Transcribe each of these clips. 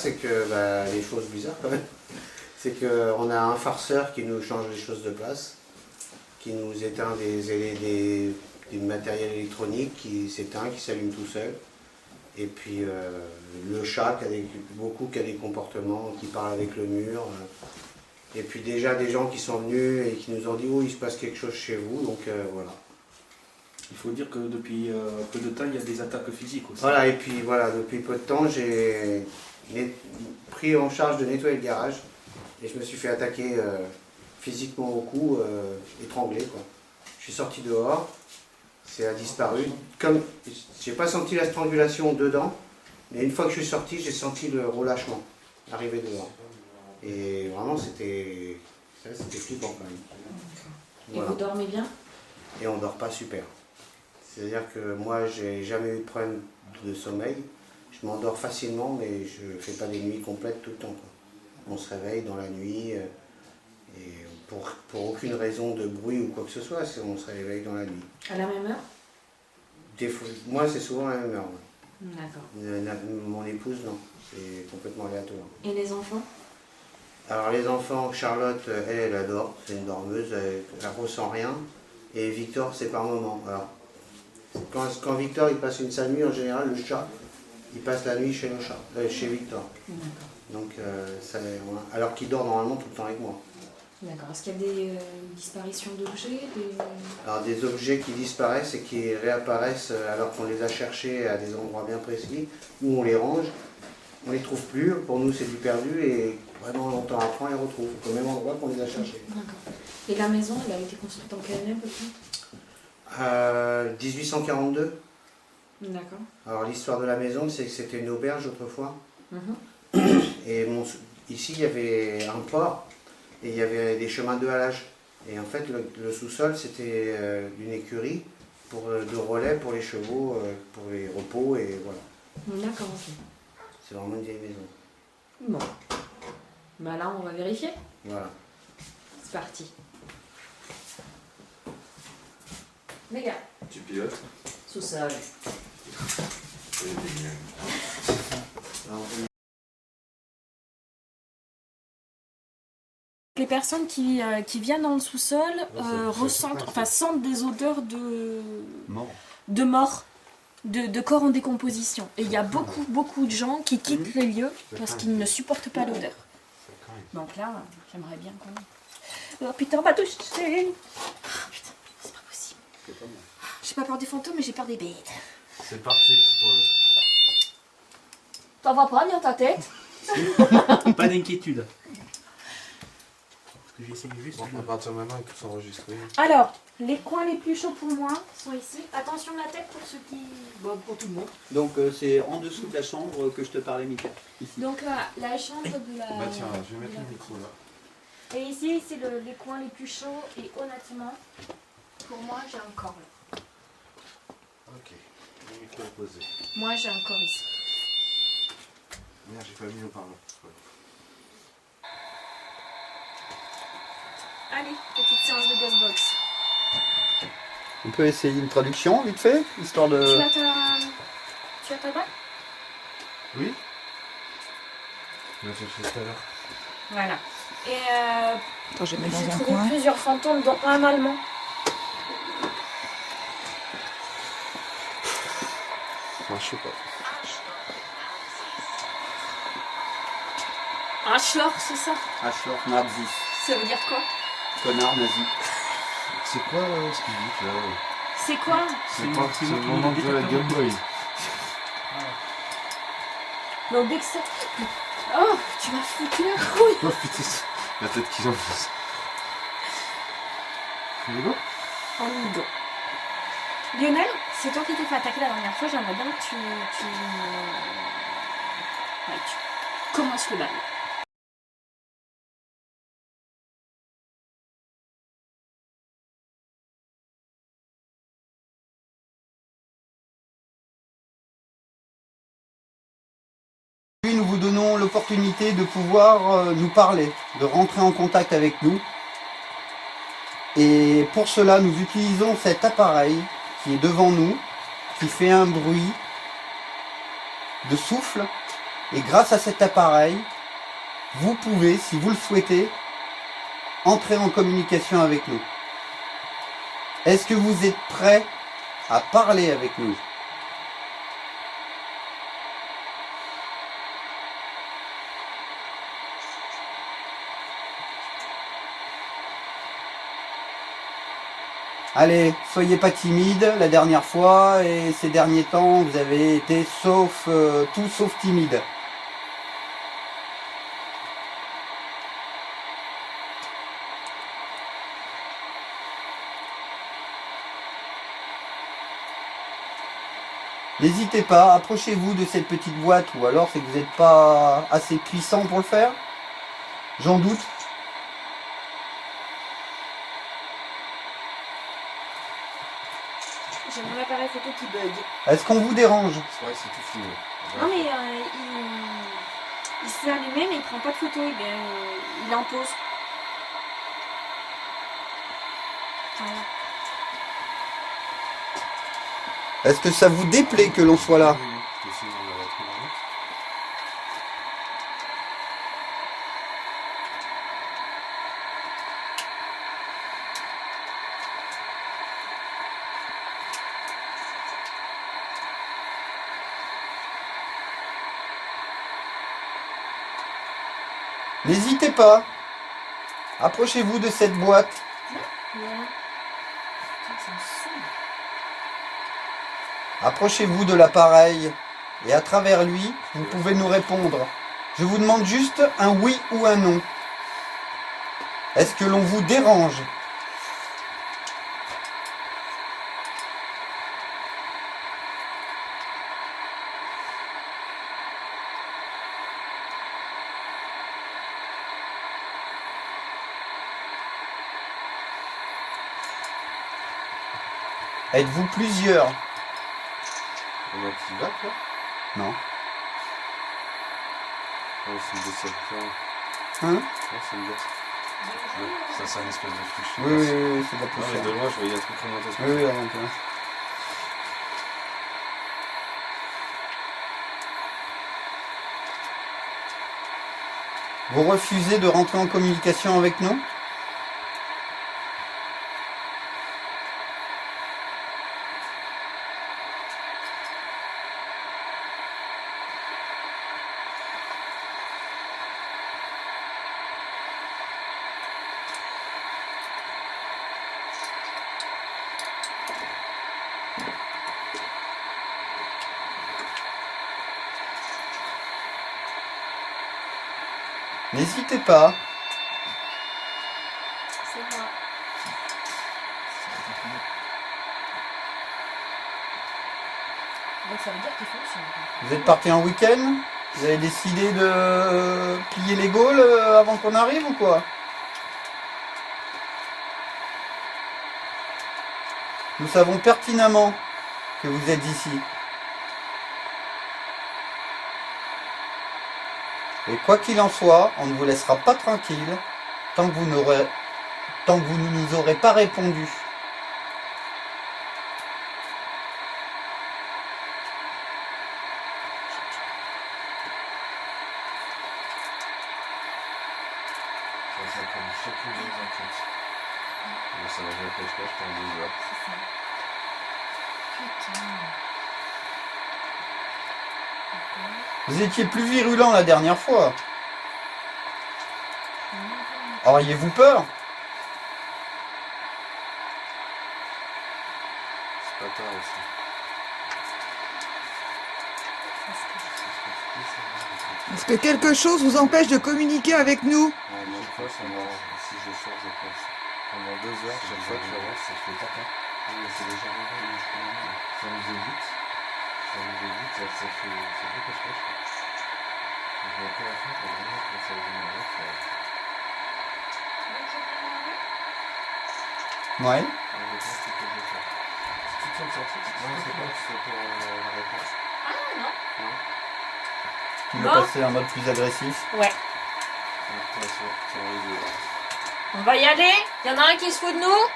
c'est que les choses bizarres quand même, c'est qu'on a un farceur qui nous change les choses de place, qui nous éteint du matériel électronique qui s'éteint, qui s'allume tout seul. Et puis le chat qui a des comportements, qui parle avec le mur. Et puis déjà des gens qui sont venus et qui nous ont dit « Oh, il se passe quelque chose chez vous », donc voilà. Il faut dire que depuis peu de temps, il y a des attaques physiques aussi. Voilà, et puis voilà, depuis peu de temps, j'ai pris en charge de nettoyer le garage et je me suis fait attaquer physiquement au cou, étranglé, quoi. Je suis sorti dehors, ça a disparu. Comme j'ai pas senti la strangulation dedans, mais une fois que je suis sorti, j'ai senti le relâchement arriver dehors. Et vraiment, c'était flippant quand même. Voilà. Et vous dormez bien? Et on dort pas super. C'est-à-dire que moi, j'ai jamais eu de problème de sommeil. Je m'endors facilement, mais je fais pas des nuits complètes tout le temps, quoi. On se réveille dans la nuit, et pour aucune raison de bruit ou quoi que ce soit, on se réveille dans la nuit. À la même heure? Moi, c'est souvent à la même heure. Ouais. D'accord. Mon épouse, non. C'est complètement aléatoire. Et les enfants? Alors les enfants, Charlotte, elle adore, c'est une dormeuse, elle ressent rien. Et Victor, c'est par moment. Alors, quand Victor il passe une sale nuit, en général, le chat, il passe la nuit chez Victor. Donc, alors qu'il dort normalement tout le temps avec moi. D'accord. Est-ce qu'il y a des disparitions d'objets Alors des objets qui disparaissent et qui réapparaissent alors qu'on les a cherchés à des endroits bien précis, où on les range, on les trouve plus, pour nous c'est du perdu et vraiment longtemps après on les retrouve, au même endroit qu'on les a cherchés. D'accord. Et la maison, elle a été construite en quelle année à peu près? 1842. D'accord. Alors l'histoire de la maison, c'est que c'était une auberge autrefois. Et ici il y avait un port et il y avait des chemins de halage. Et en fait le sous-sol c'était une écurie de relais pour les chevaux, pour les repos et voilà. D'accord, ok. C'est vraiment une vieille maison. Bon. Bah là on va vérifier. Voilà. C'est parti. Les gars. Tu pilotes? Sous-sol. Les personnes qui viennent dans le sous-sol sentent des odeurs de mort, de corps en décomposition. Et il y a beaucoup de gens qui quittent les lieux parce qu'ils ne supportent pas l'odeur. Donc là, j'aimerais bien qu'on... Oh putain, on m'a touché. Oh, putain, c'est pas possible. J'ai pas peur des fantômes, mais j'ai peur des bêtes. C'est parti pour le... T'en vas pas dans ta tête? Pas d'inquiétude. J'essaie juste. Bon, à partir de maintenant, il faut s'enregistrer. Alors, les coins les plus chauds pour moi sont ici. Attention la tête pour ceux qui... Bon, pour tout le monde. Donc c'est en dessous de la chambre que je te parlais, Mika. Ici. Donc la chambre de la... Bah tiens, je vais mettre le micro là. Et ici, c'est les coins les plus chauds. Et honnêtement, pour moi, j'ai un corps là. Ok, le micro est posé. Moi, j'ai un corps ici. Merde, j'ai pas mis le parlant. Allez, petite séance de Ghostbox. On peut essayer une traduction vite fait, histoire de... Tu as ta bague? Oui. Je vais chercher tout à l'heure. Voilà. Et Attends, je vais mettre j'ai dans un trouvé coin. plusieurs fantômes, dont un allemand. Enfin, je sais pas. Arschloch, c'est ça? Arschloch Nazi. Ça veut dire quoi? Connard nazi. C'est quoi ce qu'il dit là? C'est quoi? C'est le moment de jouer à la Game Boy. Donc dès que c'est... Oh, tu m'as foutu la couille. Oh putain, la tête qui s'enfonce. C'est rigolo? En dos. Lionel, c'est toi qui t'es fait attaquer la dernière fois, j'aimerais bien que tu commences le bal. Nous vous donnons l'opportunité de pouvoir nous parler, de rentrer en contact avec nous. Et pour cela, nous utilisons cet appareil qui est devant nous, qui fait un bruit de souffle Et grâce à cet appareil, vous pouvez, si vous le souhaitez, entrer en communication avec nous. Est-ce que vous êtes prêts à parler avec nous? Allez, soyez pas timide. La dernière fois et ces derniers temps, vous avez été tout sauf timide. N'hésitez pas, approchez-vous de cette petite boîte, ou alors c'est que vous n'êtes pas assez puissant pour le faire. J'en doute. J'ai mon appareil photo qui bug. Est-ce qu'on vous dérange? C'est vrai que c'est tout fini. Non mais il s'est allumé mais il prend pas de photo, il est en pause. Voilà. Est-ce que ça vous déplaît que l'on soit là? Oui, oui, je te suis dans la batterie, vraiment. N'hésitez pas. Approchez-vous de cette boîte. Voilà. Putain, ça me saoule. Approchez-vous de l'appareil. Et à travers lui, vous pouvez nous répondre. Je vous demande juste un oui ou un non. Est-ce que l'on vous dérange? Êtes-vous plusieurs? On a qui va, quoi? Non. Oh, c'est une déception. Hein? Oh, c'est une bête. Ça, c'est un espèce de flux. Oui, oui, oui, c'est de la Non, mais poussière. de loin, je voyais un truc remonter. Oui, oui, avant toi. Vous refusez de rentrer en communication avec nous? N'hésitez pas. C'est moi. Donc ça veut dire qu'il fonctionne. Vous êtes parti en week-end? Vous avez décidé de plier les Gaules avant qu'on arrive ou quoi? Nous savons pertinemment que vous êtes ici. Et quoi qu'il en soit, on ne vous laissera pas tranquille tant que vous ne nous aurez pas répondu. Ça comme chacune des enquêtes. Mais ça va, je ne cache pas, je prends 2 heures. C'est ça. Putain. Vous étiez plus virulent la dernière fois. Auriez-vous peur? C'est pas tard aussi. Est-ce que quelque chose vous empêche de communiquer avec nous? Chaque fois, si je sors, je pense. Pendant 2 heures, chaque fois que j'avance, ça fait pas tant. Oui, mais c'est déjà arrivé, je connais. Ça nous évite. Ça nous évite, ça fait beaucoup de choses. Je vais à la fin, pour vraiment que ça vienne avec. Ouais. Je pense que tu peux le faire. Si tu te sens sorti, non, c'est pas, c'est pour la réponse. Ah non. Non. Tu veux Bon. passer en mode plus agressif? Ouais. On va y aller. Il y en a un qui se fout de nous.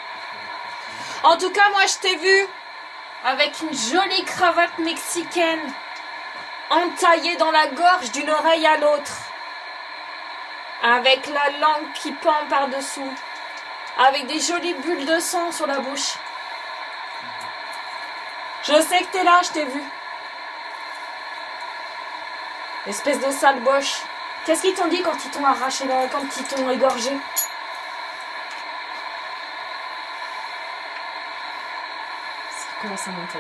En tout cas, moi, je t'ai vu avec une jolie cravate mexicaine. entaillé dans la gorge d'une oreille à l'autre, avec la langue qui pend par-dessous, avec des jolies bulles de sang sur la bouche. Je sais que t'es là, je t'ai vu. Espèce de sale boche. Qu'est-ce qu'ils t'ont dit quand ils t'ont arraché là, quand ils t'ont égorgé? Ça commence à monter.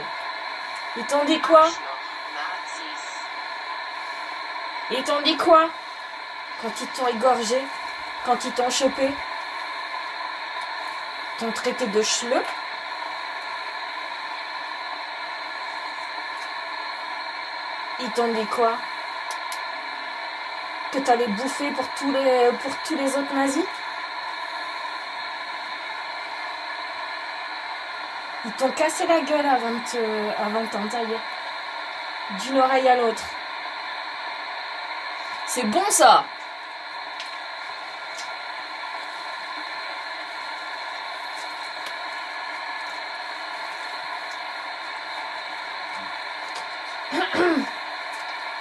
Ils t'ont dit quoi? Ils t'ont dit quoi? Quand ils t'ont égorgé? Quand ils t'ont chopé? Ils t'ont traité de schleu? Ils t'ont dit quoi? Que t'allais bouffer pour tous les autres nazis? Ils t'ont cassé la gueule avant de t'entailler. D'une oreille à l'autre. C'est bon ça!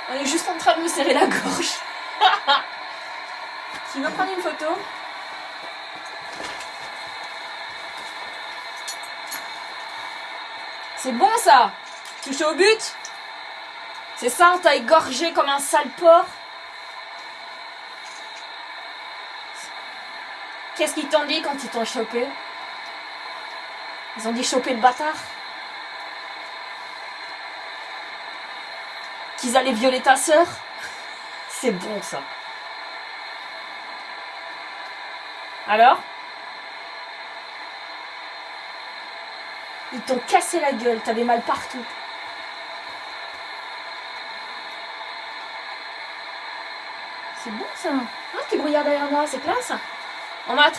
On est juste en train de me serrer la gorge. Tu veux prendre une photo? C'est bon ça! Touché au but? C'est ça, on t'a égorgé comme un sale porc? Qu'est-ce qu'ils t'ont dit quand ils t'ont chopé? Ils ont dit choper le bâtard? Qu'ils allaient violer ta sœur? C'est bon ça. Alors? Ils t'ont cassé la gueule, t'avais mal partout. C'est bon ça. Ah, petit brouillard derrière moi, c'est classe. On m'a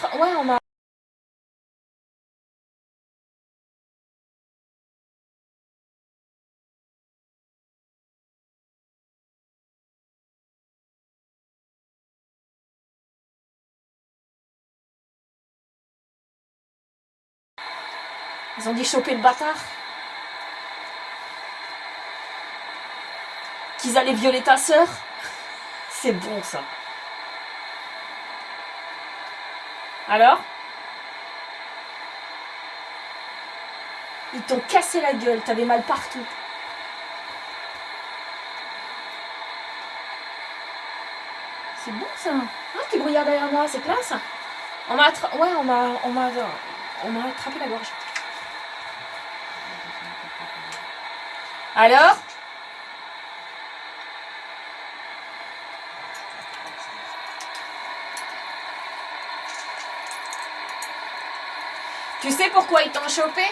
Ils ont dit choper le bâtard? Qu'ils allaient violer ta sœur? C'est bon ça. Alors? Ils t'ont cassé la gueule, t'avais mal partout. C'est bon ça. Ah, petit brouillard derrière moi, c'est classe. On m'a attrapé la gorge. Alors? Tu sais pourquoi ils t'ont chopé?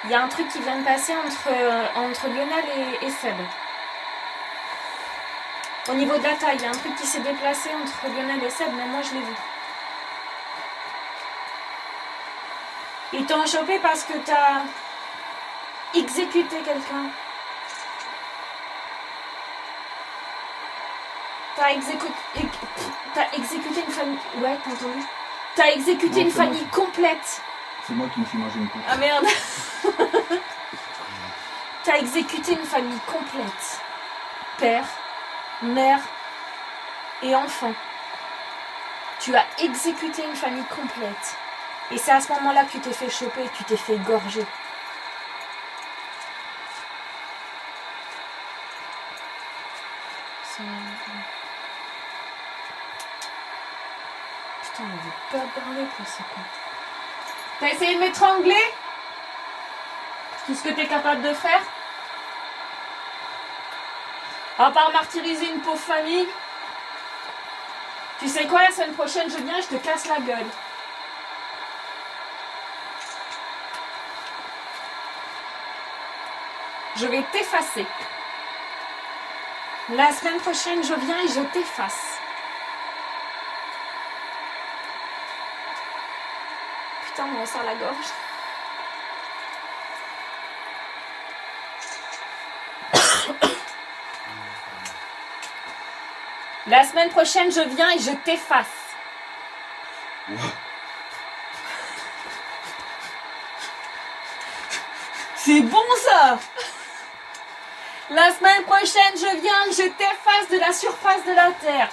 Il y a un truc qui vient de passer entre Lionel et Seb. Au niveau de la taille, il y a un truc qui s'est déplacé entre Lionel et Seb, mais moi je l'ai vu. Ils t'ont chopé parce que t'as exécuté quelqu'un. T'as exécuté une famille. Ouais, t'as entendu? T'as exécuté une famille complète. C'est moi qui me suis mangé une coupe. Ah merde. T'as exécuté une famille complète. Père, mère et enfant. Tu as exécuté une famille complète. Et c'est à ce moment-là que tu t'es fait choper, tu t'es fait égorger. Putain, on veut pas parler quoi, c'est quoi? T'as essayé de m'étrangler? Tout ce que t'es capable de faire? À part martyriser une pauvre famille? Tu sais quoi, la semaine prochaine je viens et je te casse la gueule. Je vais t'effacer. La semaine prochaine je viens et je t'efface. Putain, on sort la gorge. La semaine prochaine, je viens et je t'efface. C'est bon ça! La semaine prochaine, je viens, je t'efface de la surface de la Terre.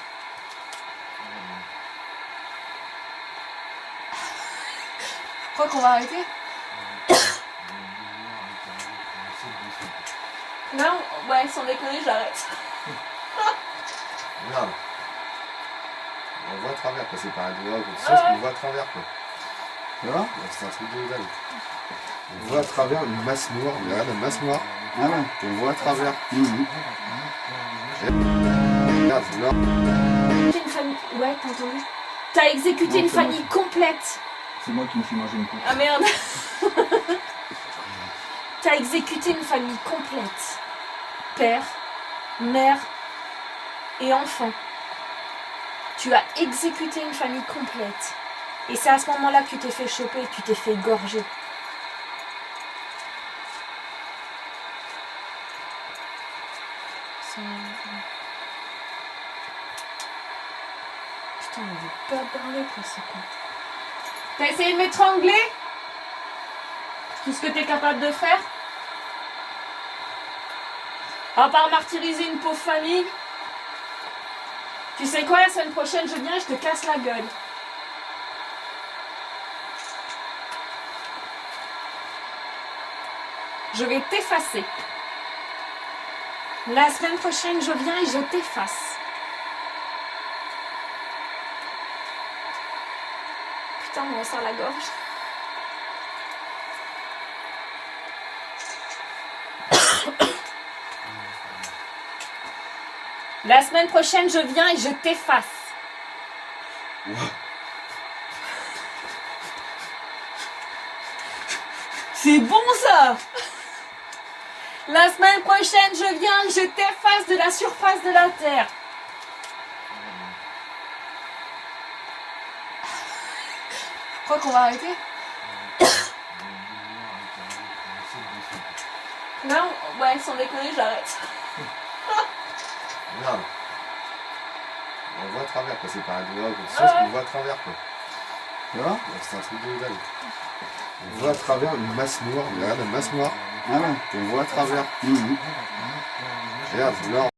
Je crois qu'on va arrêter. Non, ouais, sans déconner, j'arrête. Regarde. On voit à travers, quoi. C'est pas un doigt ou quelque chose, on voit à travers, quoi. Tu vois? C'est un truc de dingue. On voit à travers une masse noire. Regarde la masse noire. Ah ouais. On voit à travers. Mhm. Regarde, là. Une famille... Ouais, t'as entendu? T'as exécuté Non, une c'est bon. famille complète. C'est moi qui me suis mangé une coupe. Ah merde. T'as exécuté une famille complète. Père, mère et enfant. Tu as exécuté une famille complète. Et c'est à ce moment-là que tu t'es fait choper et que tu t'es fait égorger. Putain, on veut pas parler quoi, c'est con. T'as essayé de m'étrangler? Tout ce que t'es capable de faire? À part martyriser une pauvre famille. Tu sais quoi, la semaine prochaine, je viens et je te casse la gueule. Je vais t'effacer. La semaine prochaine, je viens et je t'efface. Putain, on me serre la gorge. La semaine prochaine, je viens et je t'efface. C'est bon ça! La semaine prochaine, je viens et je t'efface de la surface de la Terre. Je crois qu'on va arrêter. Non, ouais, sans déconner, j'arrête. Regarde. On voit à travers, quoi. C'est pas un doigt ou quelque chose, on voit à travers, quoi. Tu vois? C'est un truc de dingue. On voit à travers une masse noire. Regarde la masse noire. Ah ouais. On voit à travers. Mhm. Regarde, là.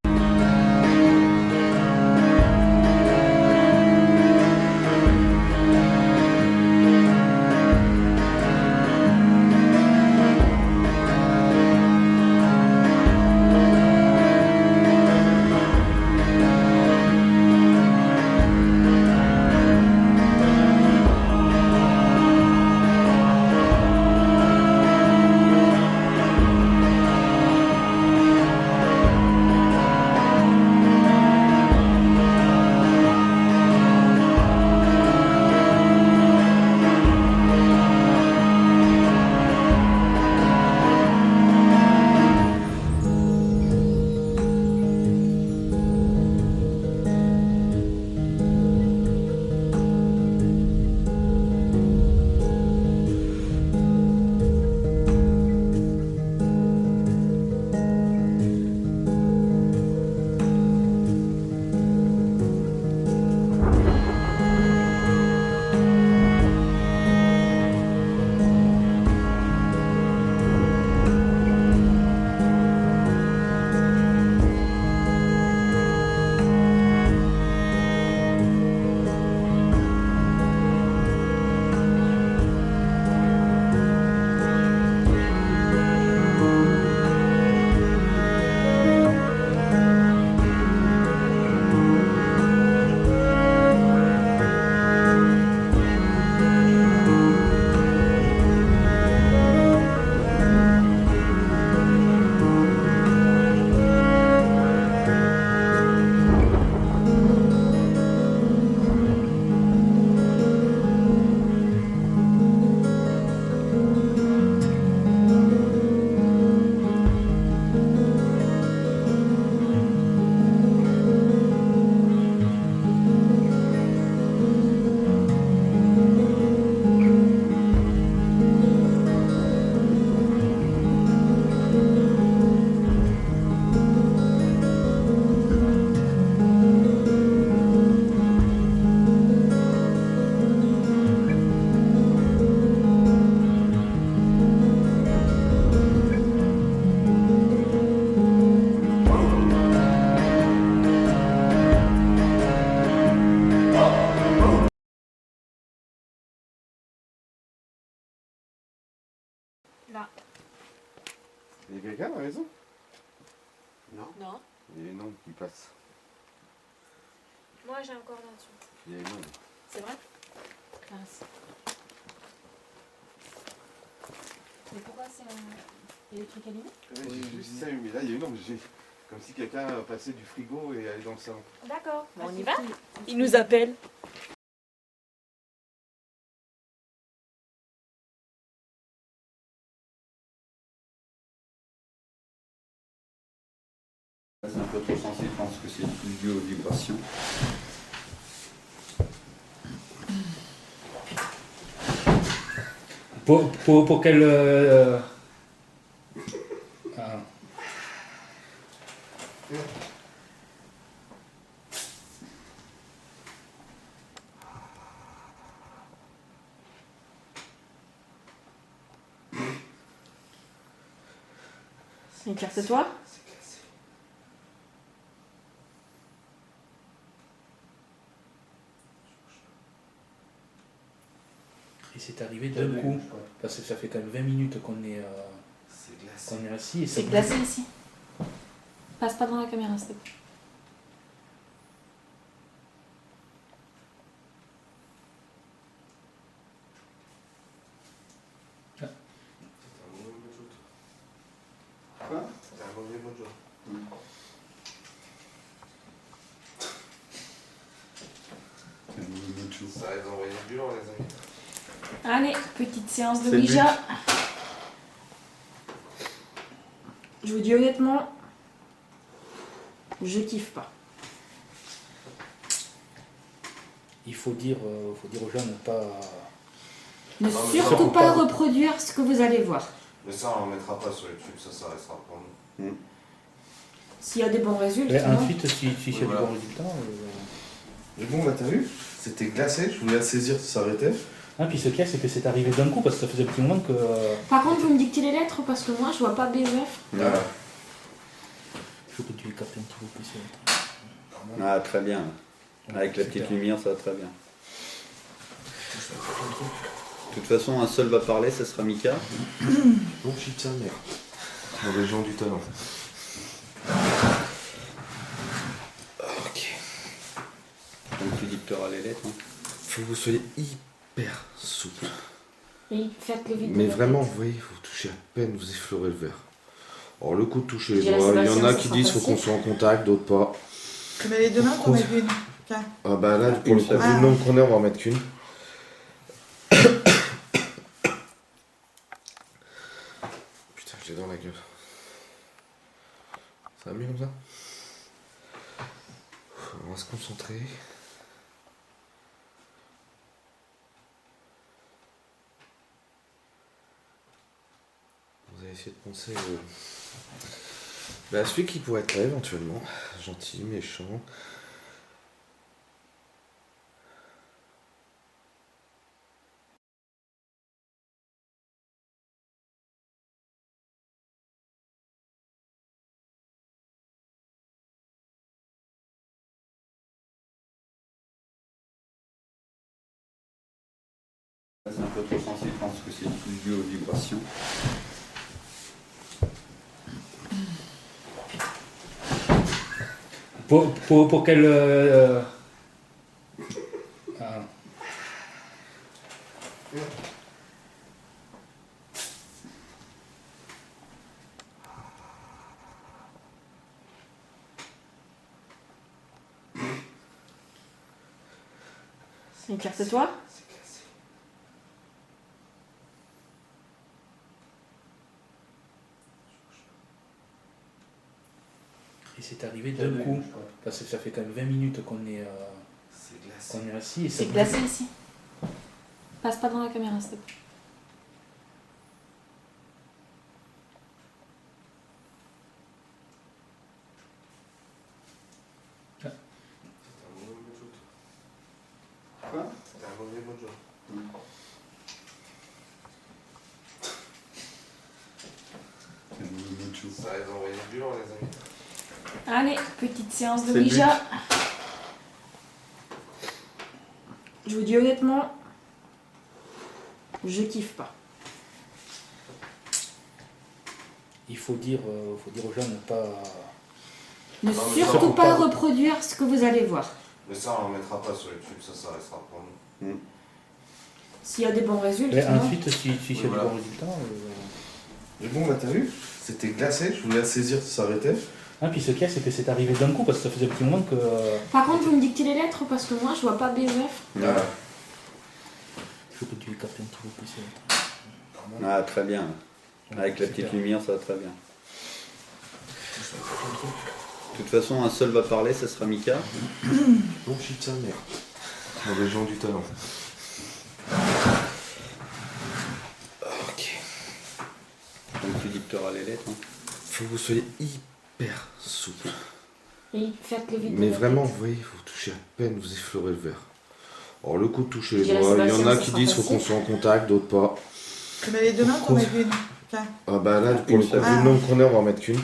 y a quelqu'un à la maison? Non. Non. Il y a une ombre qui passe. Moi j'ai encore là-dessus. Il y a une ombre. C'est vrai? Mince. Mais pourquoi c'est électrique allumé? Ouais, j'ai juste ça allumé. Là, il y a une ombre. Comme si quelqu'un passait du frigo et allait dans le salon. D'accord. On y va? Il nous appelle. C'est un peu trop sensible, je pense que c'est dû aux vibrations. Pour quel... ah. Écarte-toi. Et c'est arrivé d'un coup, parce que ça fait quand même 20 minutes qu'on est assis. Et ça C'est glacé ici. Passe pas dans la caméra, s'il te plaît. Quoi? C'est un mauvais mojo. Ça arrive d'envoyer du lourd, les amis. Allez, petite séance de C'est le but. Ouija. Je vous dis honnêtement, je kiffe pas. Il faut dire aux gens de ne pas... Ne Non, mais surtout ça, pas faut pas- reproduire ce que vous allez voir. Mais ça, on ne mettra pas sur YouTube, ça restera pour nous. S'il y a des bons Et résultats. non. ensuite, si c'est du voilà. bon résultat... Mais bon, là, t'as vu? C'était glacé, je voulais la saisir, ça s'arrêtait. Ah, puis ce qu'il y a, c'est que c'est arrivé d'un coup, parce que ça faisait un petit moment que... Par contre, vous me dictez les lettres parce que moi je vois pas BEF. Il faut que tu écartes un petit peu plus. Ah, très bien. Avec la petite lumière, ça va très bien. De toute façon, un seul va parler, ça sera Mika. Donc, j'y tiens, merde. Pour les gens du talent. Ok. Donc tu dicteras les lettres. Hein. Faut que vous soyez hyper souple. Oui, faites le vide. de Mais la vraiment, tête. vous voyez, vous touchez à peine, vous effleurez le verre. Alors, le coup de toucher les J'ai la doigts, il y en Sébastien, a ça qui sera disent faut qu'on facile. soit en contact, d'autres pas. Tu mets les deux mains, t'en mets une. Tiens. Ah bah là, pour Une le coup, seule. vu le nombre qu'on est, on va en mettre qu'une. Putain, je l'ai dans la gueule. Ça va mieux comme ça? On va se concentrer. Vous allez essayer de penser à celui qui pourrait être là éventuellement. Gentil, méchant. C'est un peu trop sensible, je pense que c'est dû aux vibrations. Pour quel... ah. Écarte-toi. Et c'est arrivé d'un coup, parce que ça fait quand même 20 minutes qu'on est assis. Et ça C'est glacé ici. Passe pas dans la caméra, s'il te plaît. Quoi? C'était un mauvais mojo. Ça arrive d'envoyer du lourd, les amis. Allez, petite séance de C'est le Ouija. Je vous dis honnêtement, je kiffe pas. il faut dire aux gens de ne pas... Ne Non, mais surtout ça, pas faut pas- reproduire ce que vous allez voir. Mais ça, on ne mettra pas sur YouTube, ça restera pour nous. S'il y a des bons résultats, Mais non. ensuite, si il y a voilà. de bons résultats... Mais bon, bah t'as vu, c'était glacé, je voulais la saisir, ça s'arrêtait. Ah, puis ce qu'il y a, c'est que c'est arrivé d'un coup, parce que ça faisait un petit moment que... Par contre, vous me dictez les lettres parce que moi, je vois pas BEF. Voilà. Il faut que tu captes un petit peu plus. ces lettres. Ah, très bien. Avec la petite Super. lumière, ça va très bien. De toute façon, un seul va parler, ça sera Mika. Donc je suis de sa mère. Mauvais gens du talent. Ok. Donc tu dicteras les lettres. Hein. Faut que vous soyez hyper souple. Et faites le vide. Mais de la vraiment, tête. vous voyez, vous touchez à peine, vous effleurez le verre. Alors le coup de toucher Je les dirais doigts, il y en Sébastien, a ça qui sera disent faut facile. qu'on soit en contact, d'autres pas. Tu mets les deux mains, t'en mets une. Tiens. Ah bah là, pour Une le coup, seule. vu le nombre qu'on est, on va en mettre qu'une.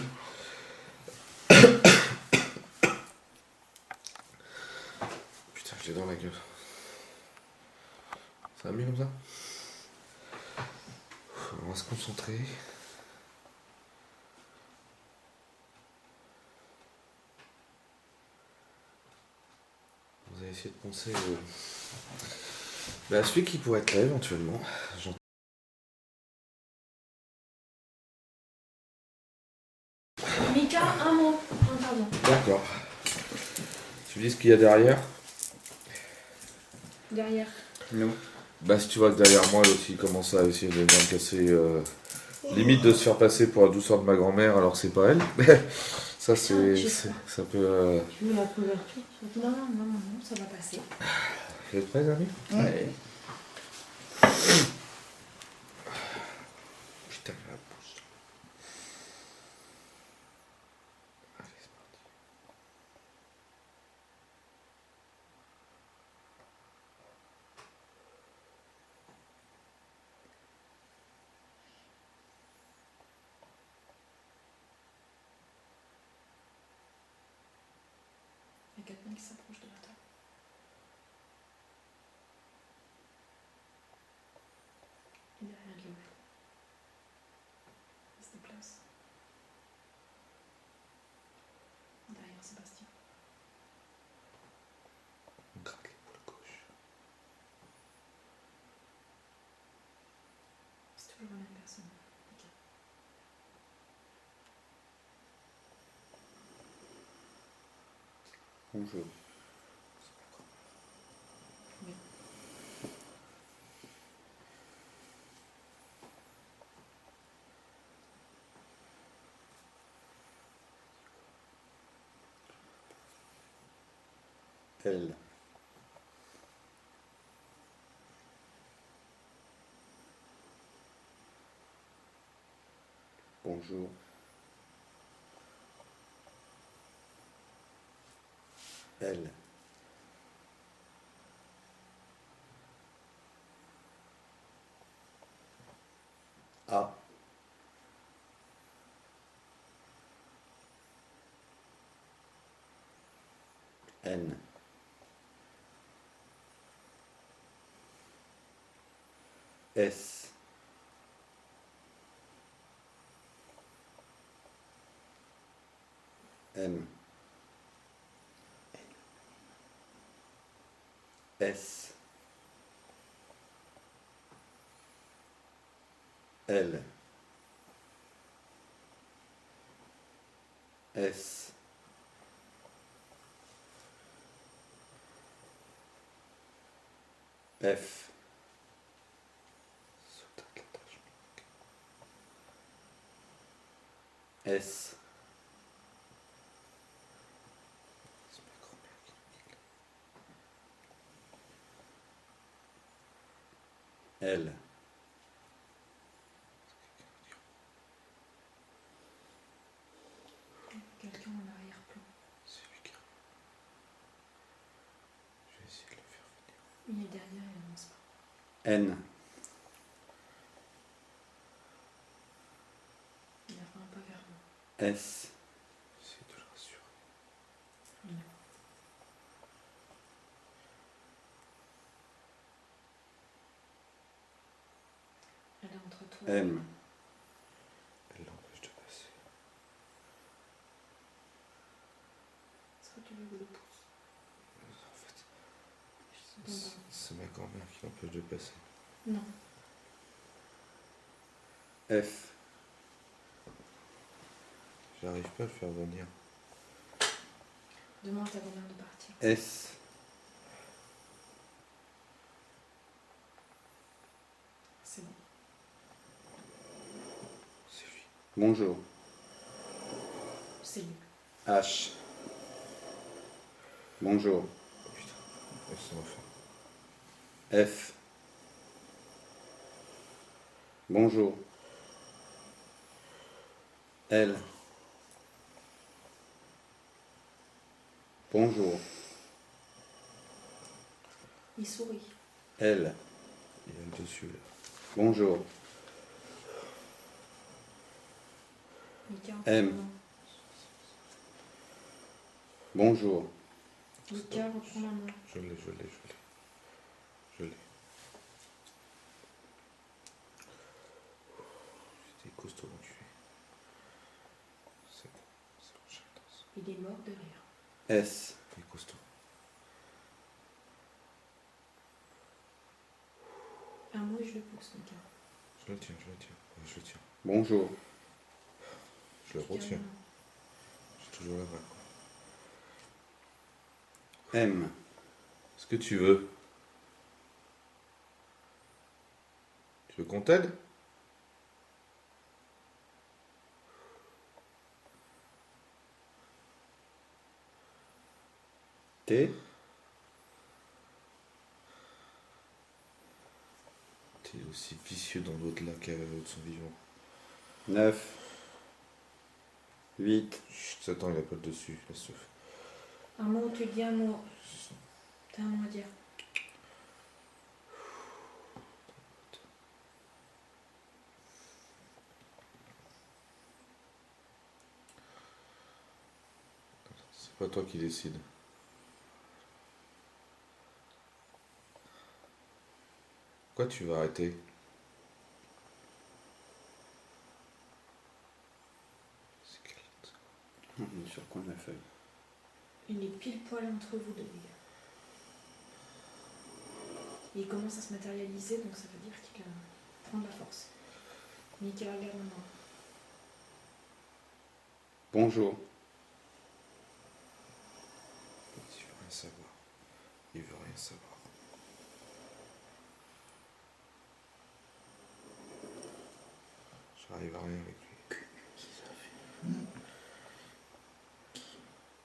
Putain, je l'ai dans la gueule. Ça va mieux comme ça? On va se concentrer. Vous allez essayer de penser à celui qui pourrait être là éventuellement. Mika, un mot. Pardon. D'accord. Tu me dis ce qu'il y a derrière? Derrière. Nous. Bah si tu vois que derrière moi l'autre il commence à essayer de venir me casser, limite de se faire passer pour la douceur de ma grand-mère alors que c'est pas elle. Ça ça peut... Tu veux la couverture? Non, ça va passer. Vous êtes prêts les amis? Allez. Putain la pousse. Allez c'est parti. Il y a quelqu'un qui s'approche de la table. Il est derrière Guillaume. Il se déplace. Derrière Sébastien. On gratte l'épaule gauche. C'est toujours la même personne. Ok. Bonjour. Oui. Elle. Bonjour. Elle. A. N. S. M. S. L. S. F. S. L. Quelqu'un en arrière-plan. C'est lui qui... Je vais essayer de le faire venir. Il est derrière, il avance pas. N. Il a fait un pas vers moi. S. J'essaie de le rassurer. Elle est entre toi. M. Elle l'empêche de passer. grand-mère qui l'empêche de passer. Non. F. J'arrive pas à le faire venir. Demande à ta grand-mère de partir. S. C'est bon. C'est lui. Bonjour. C'est lui. H. Bonjour. Oh putain. Laisse-moi faire. F. Bonjour. L. Bonjour. Il sourit. L. Il a le dessus là. Bonjour. Mika, M. reprends la main. Bonjour. Mika, reprends la main. Je l'ai. J'étais costaud l'enculé. C'est bon, j'ai la danse. Il est mort de rire. S. Il est costaud. Un mot et je le pousse, Mika. Je le tiens. Ouais, je le tiens. Bonjour. Je le retiens. Calme. J'ai toujours la vraie. M. Est-ce que tu veux? Tu veux qu'on t'aide? T. T'es aussi vicieux dans l'au-delà qu'à son vivant. 9. 8. Chut, Satan, il a pas le dessus. Laisse-le. Un mot, tu dis un mot. T'as un mot à dire. C'est pas toi qui décide. Pourquoi tu vas arrêter? C'est quelle lettre? On est sur quoi la feuille? Il est pile poil entre vous deux, les gars. Il commence à se matérialiser, donc ça veut dire qu'il prend de la force. Mika, regarde maintenant. Bonjour. Il veut rien savoir. Il veut rien savoir. J'arrive à rien avec lui.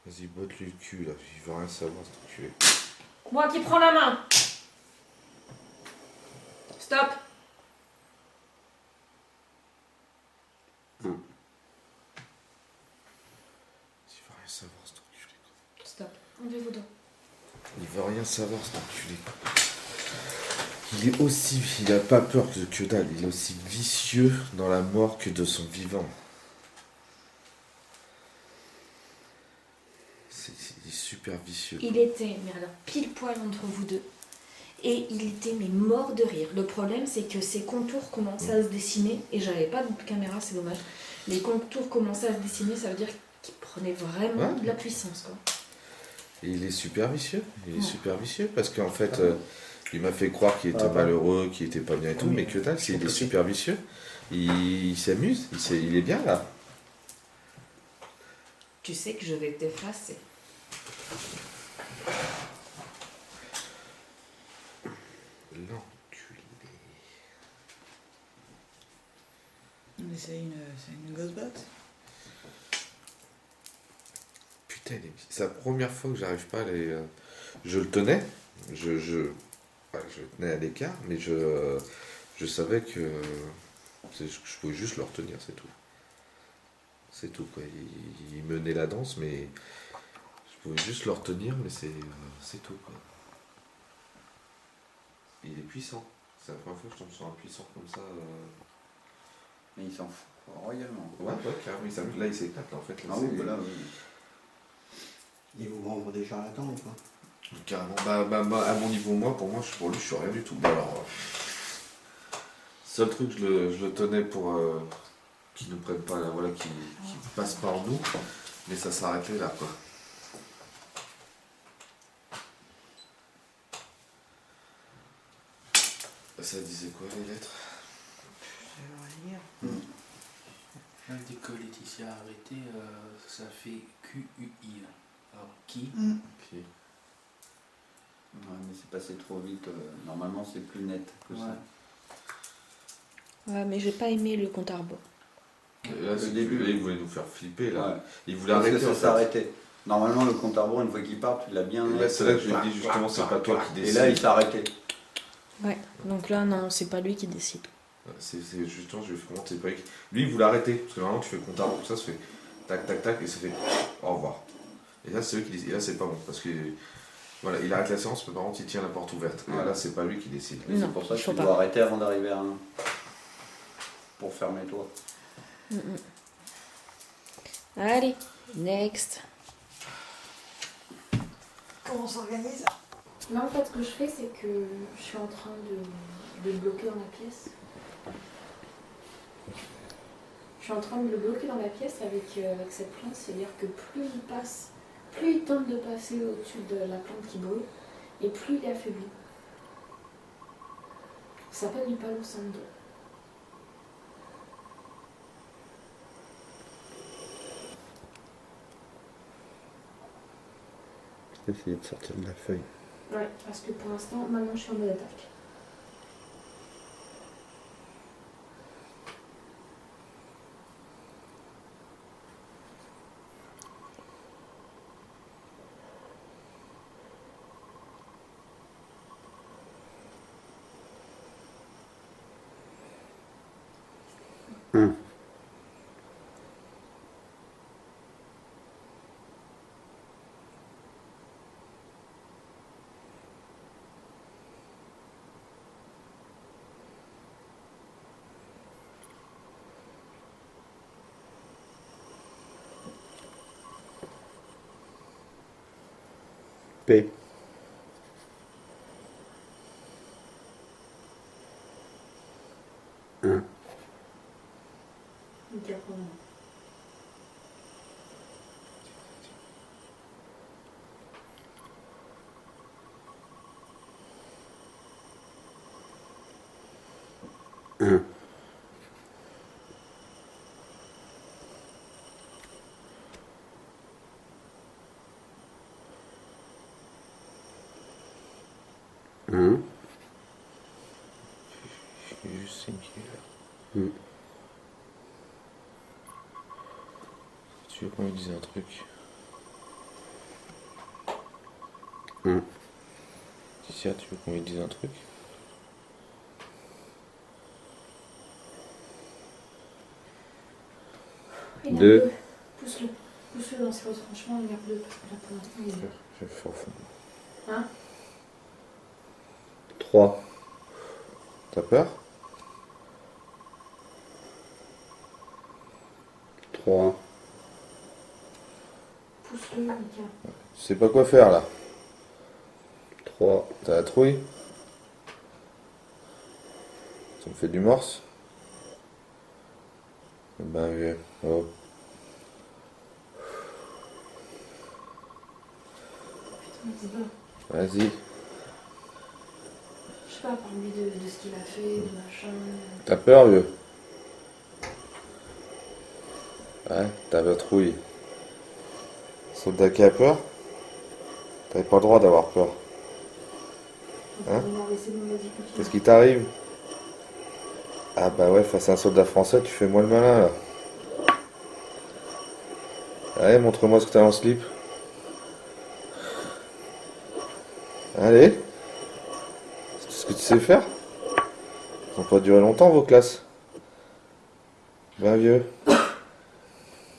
Vas-y, botte-lui le cul là. Il veut rien savoir, cet enculé. Moi qui prends la main. Stop. Il veut rien savoir, cet enculé. Stop. Enlevez vos doigts. Il veut rien savoir, cet enculé. Il est aussi... Il a pas peur que dalle. Il est aussi vicieux dans la mort que de son vivant. Il est super vicieux. Il était, mais alors, pile poil entre vous deux. Et il était, mais mort de rire. Le problème, c'est que ses contours commençaient à se dessiner. Et j'avais pas de caméra, c'est dommage. Les contours commençaient à se dessiner, ça veut dire qu'il prenait vraiment Ouais. de la puissance, quoi. Et il est super vicieux. Il est super vicieux parce qu'en fait, il m'a fait croire qu'il était malheureux, qu'il était pas bien et tout, mais que dalle, il est super vicieux. Il s'amuse, il est bien là. Tu sais que je vais t'effacer. L'enculé. Mais c'est une grosse botte. Putain, c'est la première fois que j'arrive pas à les. Je le tenais, je tenais à l'écart, mais je savais que je pouvais juste le retenir, c'est tout. C'est tout quoi. Il menait la danse, mais je pouvais juste le retenir, mais c'est tout quoi. Il est puissant. C'est la première fois que je tombe sur un puissant comme ça. Mais il s'en fout royalement. Ouais, carrément. Là, il s'éclate là, en fait. Là, Ah oui, voilà, oui. Il vous membre des charlatans ou pas? Carrément. À mon niveau, pour lui, je suis rien du tout. Bah alors, seul truc, je le tenais pour qu'ils ne prennent pas, voilà, qu'ils passent par nous, mais ça s'arrêtait là, quoi. Ça disait quoi les lettres? Dès que Laetitia a arrêté, ça fait QUI. Alors qui? Qui? Ouais, mais c'est passé trop vite. Normalement, c'est plus net que ça. Ouais, mais j'ai pas aimé le compte à rebours. Et là, c'est début, là, il voulait nous faire flipper. Là. Ouais. Il voulait Parce arrêter. que ça en fait. s'arrêtait. Normalement, le compte à rebours, une fois qu'il part, tu l'as bien Et net. là, c'est là que je lui ai dit justement, c'est pas toi qui Et décide. là, il s'est arrêté. Ouais, donc là, non, c'est pas lui qui décide. C'est justement, je lui ai fait monter, c'est pas lui. Lui, il voulait arrêter. Parce que normalement, tu fais le compte à rebours, tout ça se fait tac, tac, tac, et ça fait au revoir. Et là, c'est eux qui décident. Et là, c'est pas bon. Parce que voilà, il arrête la séance, mais par contre, il tient la porte ouverte. Et là, c'est pas lui qui décide. Et c'est pour ça que tu dois arrêter avant d'arriver à un. Pour fermer toi. Allez, next. Comment on s'organise? Là, en fait, ce que je fais, c'est que je suis en train de le bloquer dans la pièce. Je suis en train de le bloquer dans la pièce avec cette plante, c'est-à-dire que plus il passe, plus il tente de passer au-dessus de la plante qui brûle, et plus il est affaibli. Ça s'appelle du palo santo. Essayer de sortir de la feuille. Ouais, parce que pour l'instant, maintenant je suis en mode attaque. P. Juste une qui est là. Tu veux qu'on lui dise un truc? Ticia, tu veux qu'on lui dise un truc? Deux. Pousse-le. Pousse-le dans ses retranchements, regarde-le. Là pour l'instant, il est là. Je fais au fond. Hein? 3. T'as peur? 3. Pousse-le, Mika. Tu sais pas quoi faire là? 3. T'as la trouille? Ça me fait du morse? Ben vieux. Oh. Putain, c'est pas. Vas-y. Je sais pas, parle-lui de ce qu'il a fait, de machin. T'as peur vieux? Ouais, t'as la trouille. Soldat qui a peur? T'avais pas le droit d'avoir peur. Hein? Qu'est-ce qui t'arrive? Ah bah ouais, face à un soldat français, tu fais moi le malin là. Allez, montre-moi ce que t'as en slip. Allez. C'est ce que tu sais faire? Ça va pas durer longtemps vos classes. Ben vieux.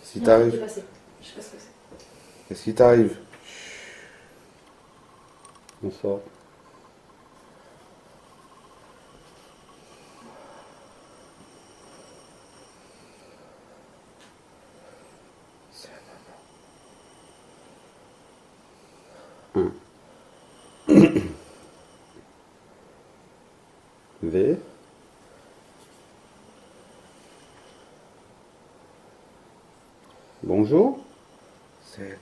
Si t'arrives. Je sais pas ce que c'est. Qu'est-ce qui t'arrive? On sort. V. Bonjour. C'est...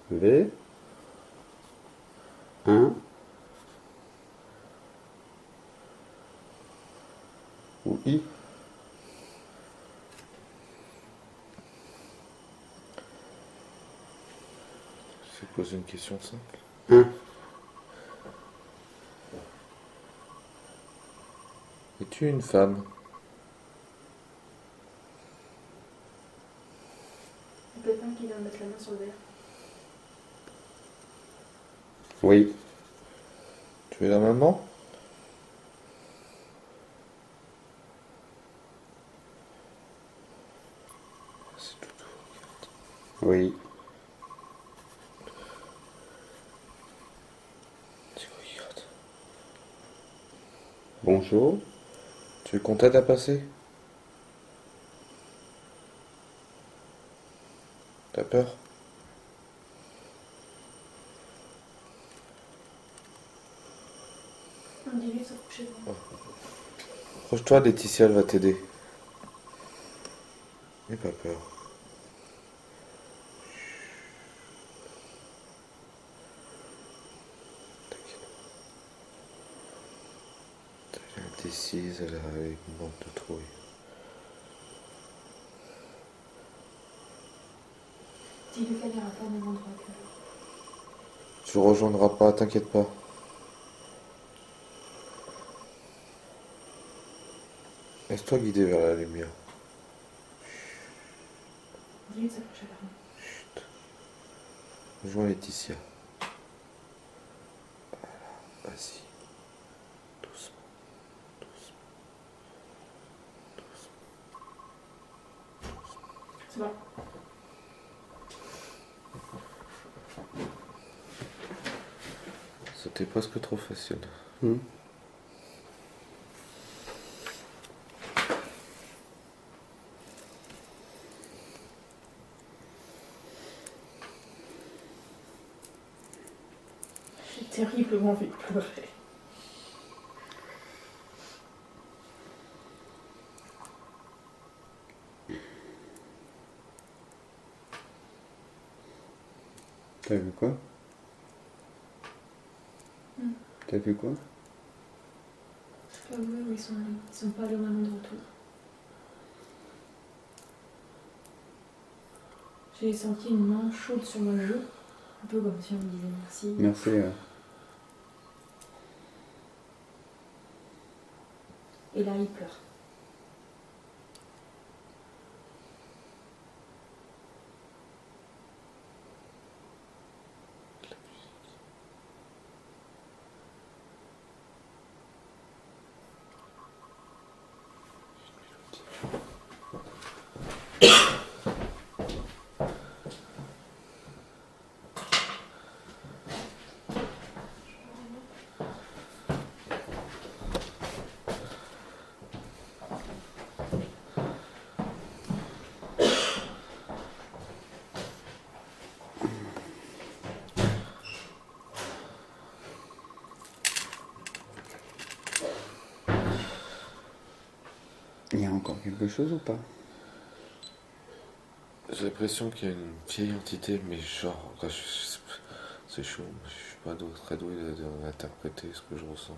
V. 1. Ou I. Je vais poser une question simple. 1. Es-tu une femme? Pépin qui vient de mettre la main sur le verre. Oui. Tu es la maman? C'est tout. Oui. Tu regardes. Bonjour. Tu es contente à passer? T'as peur? On dit lui, ça couche devant. Approche-toi, Laetitia, elle va t'aider. N'aie pas peur. Elle est indécise, elle a une manque de trouille. Dis-lui qu'elle n'ira pas au même endroit que... Tu le rejoindras pas, t'inquiète pas. Laisse-toi guider vers la lumière. Dis-lui de s'approcher vers moi. Chut. Rejoins Laetitia. Voilà, vas-y. Doucement. Doucement. Doucement. C'est bon. C'était presque trop facile. J'ai terriblement envie de pleurer. T'as vu quoi? T'as vu quoi? C'est pas eux, ils sont pas allés au même endroit tout. J'ai senti une main chaude sur mon joue, un peu comme si on me disait merci. Merci. Et là, il pleure. Il y a encore quelque chose ou pas? J'ai l'impression qu'il y a une vieille entité, mais genre, là, c'est chaud, je suis pas très doué d'interpréter ce que je ressens.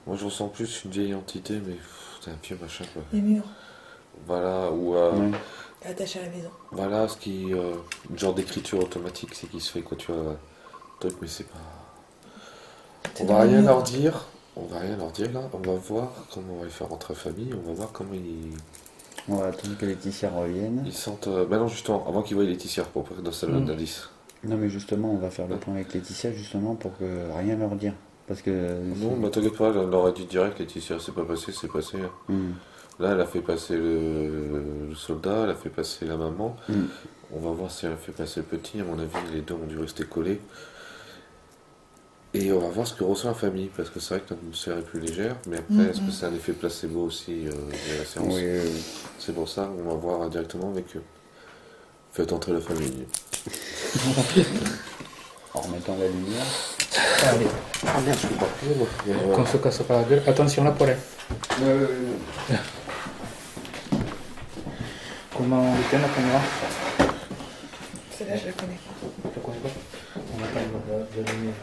Moi je ressens plus une vieille entité, mais c'est un vieux machin quoi. Les murs. Voilà, ou Attaché à la maison. voilà, ce qui une genre d'écriture automatique, c'est qui se fait quoi, tu vois, truc, mais c'est pas. On va rien leur dire. On va rien leur dire là, on va voir comment on va les faire rentrer en famille, on va voir comment ils. On va attendre que Laetitia revienne. Ils sentent. Ben non, justement, avant qu'ils voient Laetitia, pour pas que dans sa donne d'indice. Non, mais justement, on va faire le point avec Laetitia, justement, pour que rien leur dire. Parce que. Non, bah t'inquiète pas, elle leur a dit direct, Laetitia, c'est pas passé, c'est passé. Là, elle a fait passer le soldat, elle a fait passer la maman. On va voir si elle a fait passer le petit, à mon avis, les deux ont dû rester collés. Et on va voir ce que ressent la famille, parce que c'est vrai que l'atmosphère est plus légère, mais après, est-ce que c'est un effet placebo aussi de la séance? Oui. C'est pour ça, on va voir directement avec eux. Faites entrer la famille. En remettant la lumière. Allez, Ah merde, je peux pas plus, moi. qu'on se casse pas la gueule. Attention là, Paulin. Comment on éteint la caméra? Celle-là, je la connais pas. Je ne connais pas. On va pas le donner.